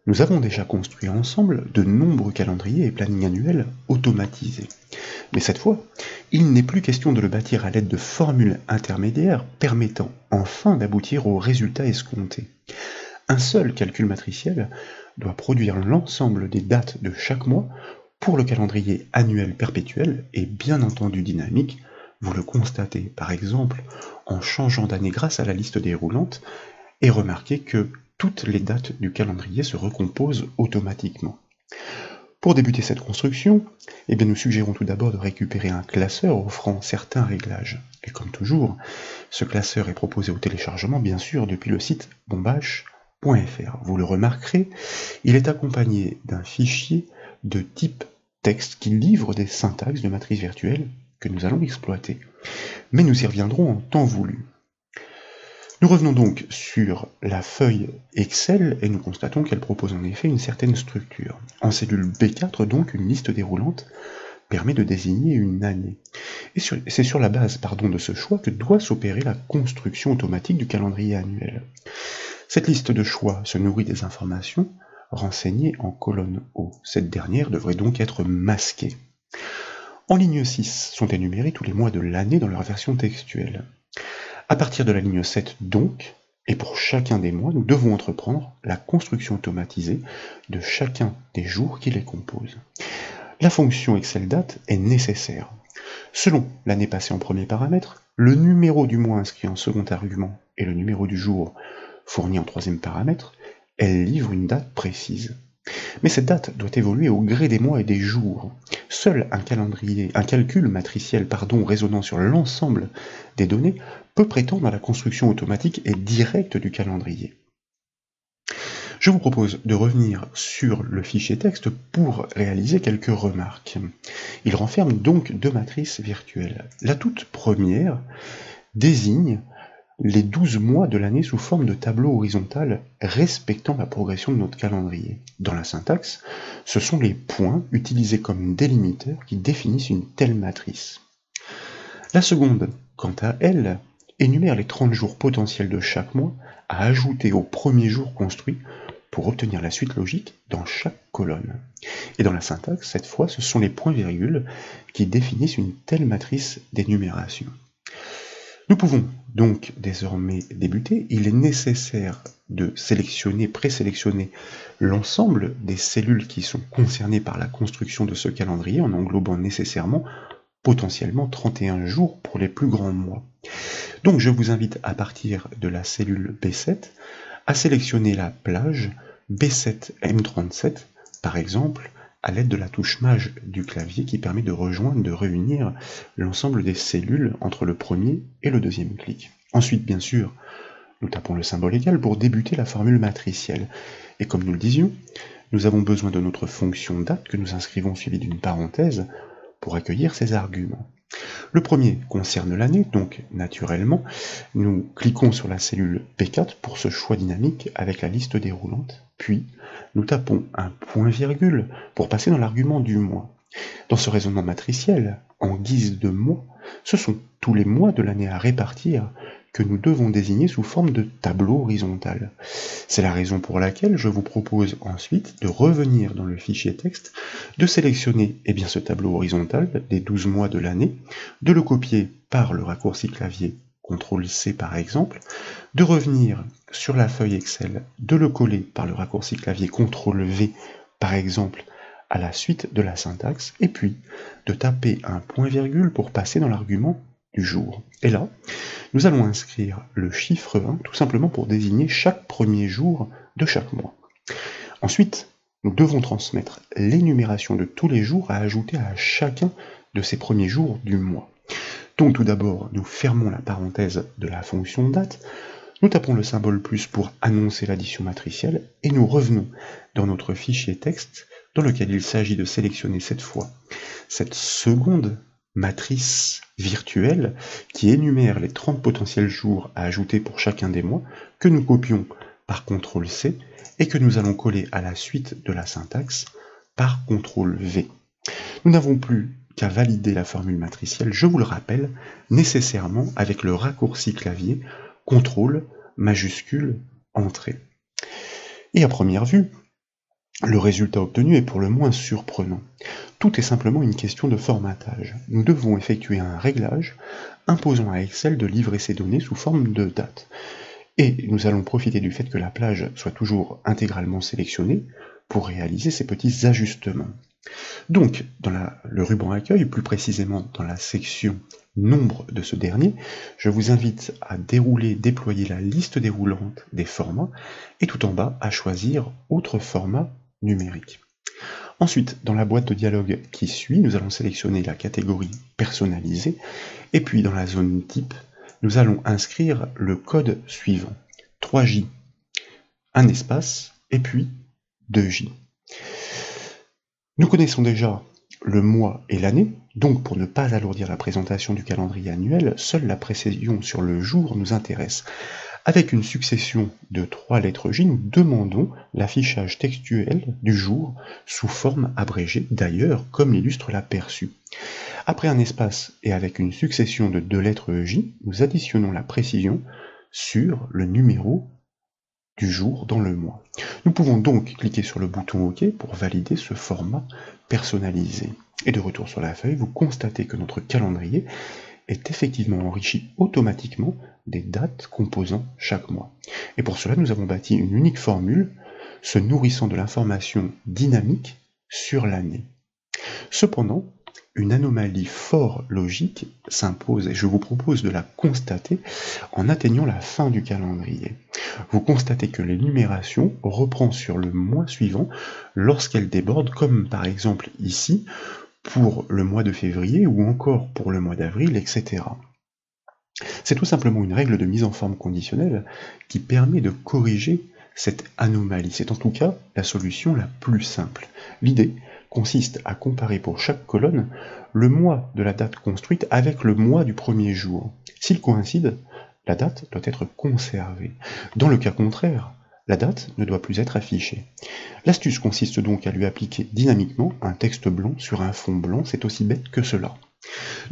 Nous avons déjà construit ensemble de nombreux calendriers et plannings annuels automatisés. Mais cette fois, il n'est plus question de le bâtir à l'aide de formules intermédiaires permettant enfin d'aboutir aux résultats escomptés. Un seul calcul matriciel doit produire l'ensemble des dates de chaque mois pour le calendrier annuel perpétuel et bien entendu dynamique. Vous le constatez par exemple en changeant d'année grâce à la liste déroulante et remarquez que toutes les dates du calendrier se recomposent automatiquement. Pour débuter cette construction, nous suggérons tout d'abord de récupérer un classeur offrant certains réglages. Et comme toujours, ce classeur est proposé au téléchargement bien sûr depuis le site bombache.fr. Vous le remarquerez, il est accompagné d'un fichier de type texte qui livre des syntaxes de matrices virtuelles que nous allons exploiter. Mais nous y reviendrons en temps voulu. Nous revenons donc sur la feuille Excel et nous constatons qu'elle propose en effet une certaine structure. En cellule B4, donc, une liste déroulante permet de désigner une année. Et c'est sur la base de ce choix que doit s'opérer la construction automatique du calendrier annuel. Cette liste de choix se nourrit des informations renseignées en colonne O. Cette dernière devrait donc être masquée. En ligne 6 sont énumérés tous les mois de l'année dans leur version textuelle. À partir de la ligne 7 donc, et pour chacun des mois, nous devons entreprendre la construction automatisée de chacun des jours qui les composent. La fonction Excel date est nécessaire. Selon l'année passée en premier paramètre, le numéro du mois inscrit en second argument et le numéro du jour fourni en troisième paramètre, elle livre une date précise. Mais cette date doit évoluer au gré des mois et des jours. Seul un calcul matriciel résonnant sur l'ensemble des données peut prétendre à la construction automatique et directe du calendrier. Je vous propose de revenir sur le fichier texte pour réaliser quelques remarques. Il renferme donc deux matrices virtuelles. La toute première désigne les 12 mois de l'année sous forme de tableau horizontal respectant la progression de notre calendrier. Dans la syntaxe, ce sont les points utilisés comme délimiteurs qui définissent une telle matrice. La seconde, quant à elle, énumère les 30 jours potentiels de chaque mois à ajouter au premier jour construit pour obtenir la suite logique dans chaque colonne. Et dans la syntaxe, cette fois, ce sont les points-virgules qui définissent une telle matrice d'énumération. Nous pouvons donc désormais débuter. Il est nécessaire de présélectionner l'ensemble des cellules qui sont concernées par la construction de ce calendrier en englobant nécessairement potentiellement 31 jours pour les plus grands mois. Donc je vous invite à partir de la cellule B7 à sélectionner la plage B7M37 par exemple à l'aide de la touche maj du clavier qui permet de réunir l'ensemble des cellules entre le premier et le deuxième clic. Ensuite, bien sûr, nous tapons le symbole égal pour débuter la formule matricielle. Et comme nous le disions, nous avons besoin de notre fonction date que nous inscrivons suivie d'une parenthèse pour accueillir ces arguments. Le premier concerne l'année, donc naturellement, nous cliquons sur la cellule P4 pour ce choix dynamique avec la liste déroulante, puis nous tapons un point-virgule pour passer dans l'argument du mois. Dans ce raisonnement matriciel, en guise de mois, ce sont tous les mois de l'année à répartir que nous devons désigner sous forme de tableau horizontal. C'est la raison pour laquelle je vous propose ensuite de revenir dans le fichier texte, de sélectionner ce tableau horizontal des 12 mois de l'année, de le copier par le raccourci clavier CTRL-C par exemple, de revenir sur la feuille Excel, de le coller par le raccourci clavier CTRL-V par exemple à la suite de la syntaxe, et puis de taper un point-virgule pour passer dans l'argument du jour. Et là, nous allons inscrire le chiffre 1 tout simplement pour désigner chaque premier jour de chaque mois. Ensuite, nous devons transmettre l'énumération de tous les jours à ajouter à chacun de ces premiers jours du mois. Donc tout d'abord, nous fermons la parenthèse de la fonction date, nous tapons le symbole plus pour annoncer l'addition matricielle et nous revenons dans notre fichier texte dans lequel il s'agit de sélectionner cette fois cette seconde matrice virtuelle qui énumère les 30 potentiels jours à ajouter pour chacun des mois que nous copions par CTRL-C et que nous allons coller à la suite de la syntaxe par CTRL-V. Nous n'avons plus qu'à valider la formule matricielle, je vous le rappelle, nécessairement avec le raccourci clavier CTRL majuscule Entrée. Et à première vue, Le résultat obtenu est pour le moins surprenant. Tout est simplement une question de formatage. Nous devons effectuer un réglage imposant à Excel de livrer ces données sous forme de date. Et nous allons profiter du fait que la plage soit toujours intégralement sélectionnée pour réaliser ces petits ajustements. Donc, dans le ruban accueil, plus précisément dans la section nombre de ce dernier, je vous invite à déployer la liste déroulante des formats et tout en bas à choisir autre format numérique. Ensuite, dans la boîte de dialogue qui suit, nous allons sélectionner la catégorie personnalisée et puis dans la zone type, nous allons inscrire le code suivant. 3J, un espace, et puis 2J. Nous connaissons déjà le mois et l'année, donc pour ne pas alourdir la présentation du calendrier annuel, seule la précision sur le jour nous intéresse. Avec une succession de 3 lettres J, nous demandons l'affichage textuel du jour sous forme abrégée, d'ailleurs comme l'illustre l'aperçu. Après un espace et avec une succession de 2 lettres J, nous additionnons la précision sur le numéro du jour dans le mois. Nous pouvons donc cliquer sur le bouton OK pour valider ce format personnalisé. Et de retour sur la feuille, vous constatez que notre calendrier est effectivement enrichi automatiquement des dates composant chaque mois. Et pour cela, nous avons bâti une unique formule se nourrissant de l'information dynamique sur l'année. Cependant, une anomalie fort logique s'impose et je vous propose de la constater en atteignant la fin du calendrier. Vous constatez que l'énumération reprend sur le mois suivant lorsqu'elle déborde, comme par exemple ici, pour le mois de février ou encore pour le mois d'avril, etc. C'est tout simplement une règle de mise en forme conditionnelle qui permet de corriger cette anomalie. C'est en tout cas la solution la plus simple. L'idée consiste à comparer pour chaque colonne le mois de la date construite avec le mois du premier jour. S'ils coïncident, la date doit être conservée. Dans le cas contraire, la date ne doit plus être affichée. L'astuce consiste donc à lui appliquer dynamiquement un texte blanc sur un fond blanc, c'est aussi bête que cela.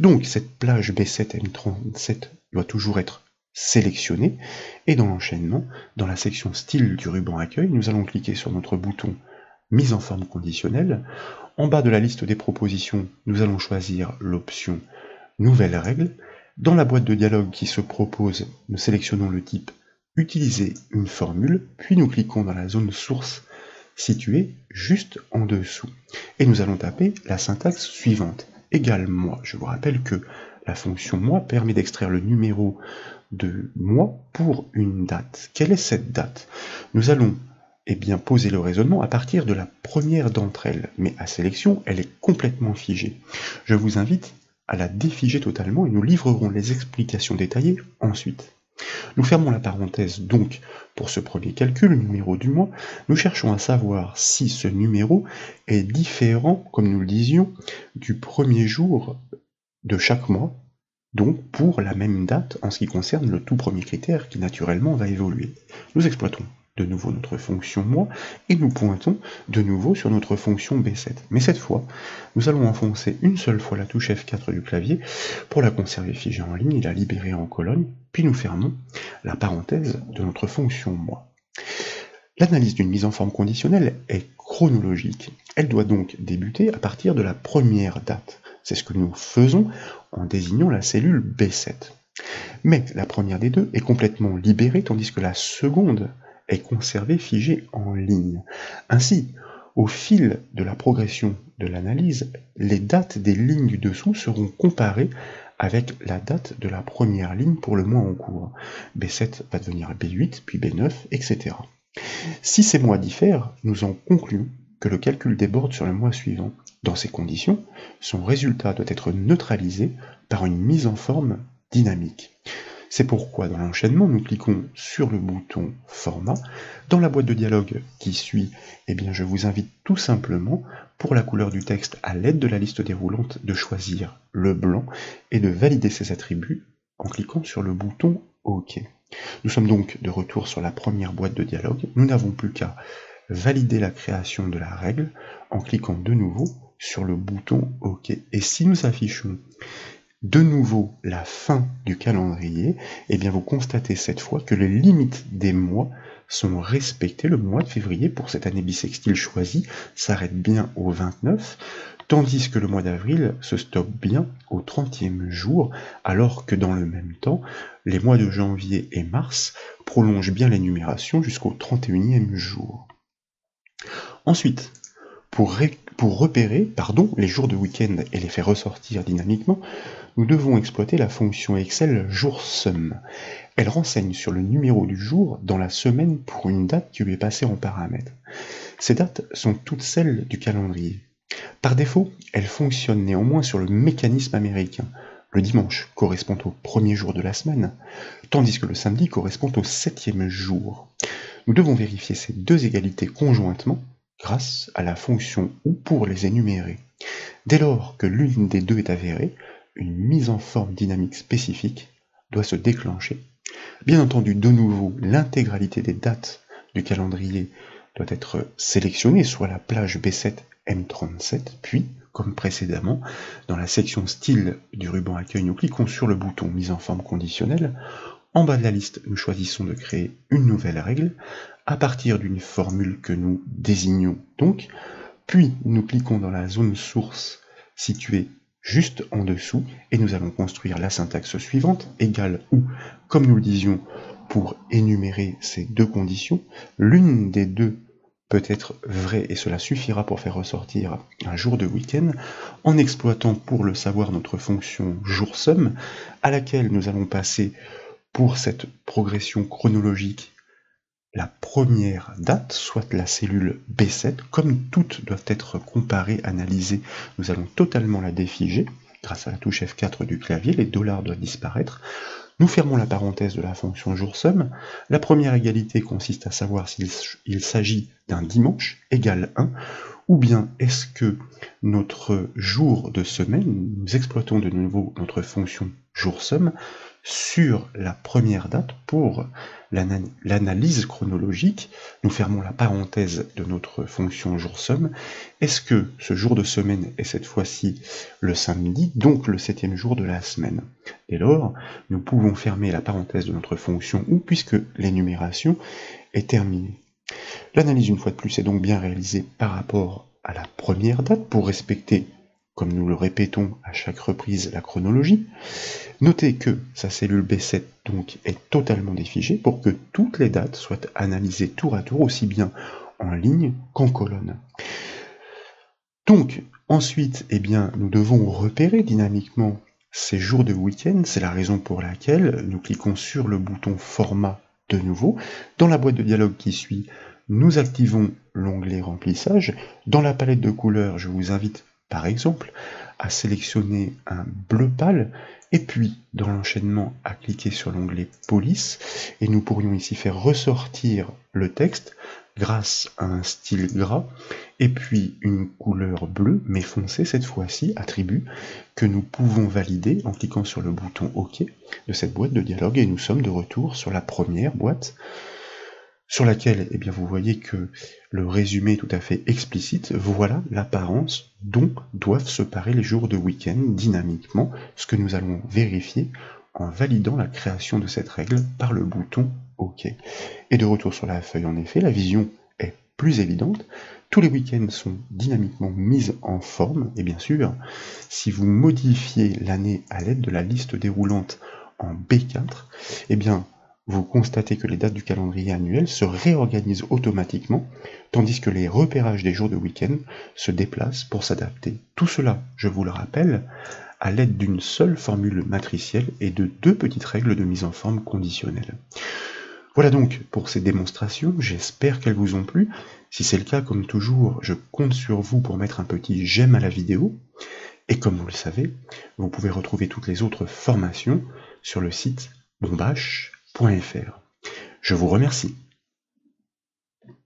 Donc cette plage B7M37 doit toujours être sélectionnée, et dans l'enchaînement, dans la section style du ruban accueil, nous allons cliquer sur notre bouton mise en forme conditionnelle. En bas de la liste des propositions, nous allons choisir l'option nouvelle règle. Dans la boîte de dialogue qui se propose, nous sélectionnons le type utiliser une formule, puis nous cliquons dans la zone source située juste en dessous. Et nous allons taper la syntaxe suivante, égale mois. Je vous rappelle que la fonction mois permet d'extraire le numéro de mois pour une date. Quelle est cette date? Nous allons poser le raisonnement à partir de la première d'entre elles, mais à sélection, elle est complètement figée. Je vous invite à la défiger totalement et nous livrerons les explications détaillées ensuite. Nous fermons la parenthèse donc pour ce premier calcul, le numéro du mois. Nous cherchons à savoir si ce numéro est différent, comme nous le disions, du premier jour de chaque mois, donc pour la même date en ce qui concerne le tout premier critère qui naturellement va évoluer. Nous exploitons de nouveau notre fonction mois et nous pointons de nouveau sur notre fonction B7. Mais cette fois, nous allons enfoncer une seule fois la touche F4 du clavier pour la conserver figée en ligne et la libérer en colonne, puis nous fermons la parenthèse de notre fonction mois. L'analyse d'une mise en forme conditionnelle est chronologique. Elle doit donc débuter à partir de la première date. C'est ce que nous faisons en désignant la cellule B7. Mais la première des deux est complètement libérée, tandis que la seconde est conservée figée en ligne. Ainsi, au fil de la progression de l'analyse, les dates des lignes du dessous seront comparées avec la date de la première ligne pour le mois en cours. B7 va devenir B8, puis B9, etc. Si ces mois diffèrent, nous en concluons que le calcul déborde sur le mois suivant. Dans ces conditions, son résultat doit être neutralisé par une mise en forme dynamique. C'est pourquoi dans l'enchaînement, nous cliquons sur le bouton Format. Dans la boîte de dialogue qui suit, je vous invite tout simplement, pour la couleur du texte à l'aide de la liste déroulante, de choisir le blanc et de valider ses attributs en cliquant sur le bouton OK. Nous sommes donc de retour sur la première boîte de dialogue. Nous n'avons plus qu'à valider la création de la règle en cliquant de nouveau sur le bouton OK. Et si nous affichons de nouveau la fin du calendrier, vous constatez cette fois que les limites des mois sont respectés. Le mois de février, pour cette année bissextile choisie, s'arrête bien au 29, tandis que le mois d'avril se stoppe bien au 30e jour, alors que dans le même temps, les mois de janvier et mars prolongent bien l'énumération jusqu'au 31e jour. Ensuite, pour repérer les jours de week-end et les faire ressortir dynamiquement, nous devons exploiter la fonction Excel JourSum. Elle renseigne sur le numéro du jour dans la semaine pour une date qui lui est passée en paramètre. Ces dates sont toutes celles du calendrier. Par défaut, elle fonctionne néanmoins sur le mécanisme américain. Le dimanche correspond au premier jour de la semaine, tandis que le samedi correspond au 7e jour. Nous devons vérifier ces deux égalités conjointement grâce à la fonction OU pour les énumérer. Dès lors que l'une des deux est avérée, une mise en forme dynamique spécifique doit se déclencher. Bien entendu, de nouveau, l'intégralité des dates du calendrier doit être sélectionnée, soit la plage B7 M37, puis, comme précédemment, dans la section style du ruban accueil, nous cliquons sur le bouton mise en forme conditionnelle. En bas de la liste, nous choisissons de créer une nouvelle règle à partir d'une formule que nous désignons donc, puis nous cliquons dans la zone source située juste en dessous et nous allons construire la syntaxe suivante, égale ou, comme nous le disions, pour énumérer ces deux conditions, l'une des deux peut être vraie et cela suffira pour faire ressortir un jour de week-end en exploitant pour le savoir notre fonction JourSum à laquelle nous allons passer pour cette progression chronologique la première date, soit la cellule B7, comme toutes doivent être comparées, analysées, nous allons totalement la défiger. Grâce à la touche F4 du clavier, les dollars doivent disparaître. Nous fermons la parenthèse de la fonction JourSum. La première égalité consiste à savoir s'il s'agit d'un dimanche, égale 1, ou bien est-ce que notre jour de semaine, nous exploitons de nouveau notre fonction JourSum sur la première date pour l'analyse chronologique. Nous fermons la parenthèse de notre fonction JourSum. Est-ce que ce jour de semaine est cette fois-ci le samedi, donc le 7e jour de la semaine? Dès lors, nous pouvons fermer la parenthèse de notre fonction OU puisque l'énumération est terminée. L'analyse, une fois de plus, est donc bien réalisée par rapport à la première date pour respecter, comme nous le répétons à chaque reprise, la chronologie. Notez que sa cellule B7 donc est totalement défigée pour que toutes les dates soient analysées tour à tour, aussi bien en ligne qu'en colonne. Donc, ensuite, nous devons repérer dynamiquement ces jours de week-end. C'est la raison pour laquelle nous cliquons sur le bouton Format de nouveau. Dans la boîte de dialogue qui suit, nous activons l'onglet Remplissage. Dans la palette de couleurs, je vous invite par exemple à sélectionner un bleu pâle et puis dans l'enchaînement à cliquer sur l'onglet Police et nous pourrions ici faire ressortir le texte grâce à un style gras et puis une couleur bleue mais foncée cette fois-ci, attribut que nous pouvons valider en cliquant sur le bouton OK de cette boîte de dialogue et nous sommes de retour sur la première boîte sur laquelle vous voyez que le résumé est tout à fait explicite. Voilà l'apparence dont doivent se parer les jours de week-end dynamiquement, ce que nous allons vérifier en validant la création de cette règle par le bouton OK. Et de retour sur la feuille, en effet, la vision est plus évidente. Tous les week-ends sont dynamiquement mis en forme, et bien sûr, si vous modifiez l'année à l'aide de la liste déroulante en B4, vous constatez que les dates du calendrier annuel se réorganisent automatiquement, tandis que les repérages des jours de week-end se déplacent pour s'adapter. Tout cela, je vous le rappelle, à l'aide d'une seule formule matricielle et de deux petites règles de mise en forme conditionnelle. Voilà donc pour ces démonstrations, j'espère qu'elles vous ont plu. Si c'est le cas, comme toujours, je compte sur vous pour mettre un petit j'aime à la vidéo. Et comme vous le savez, vous pouvez retrouver toutes les autres formations sur le site bombache.fr. Je vous remercie.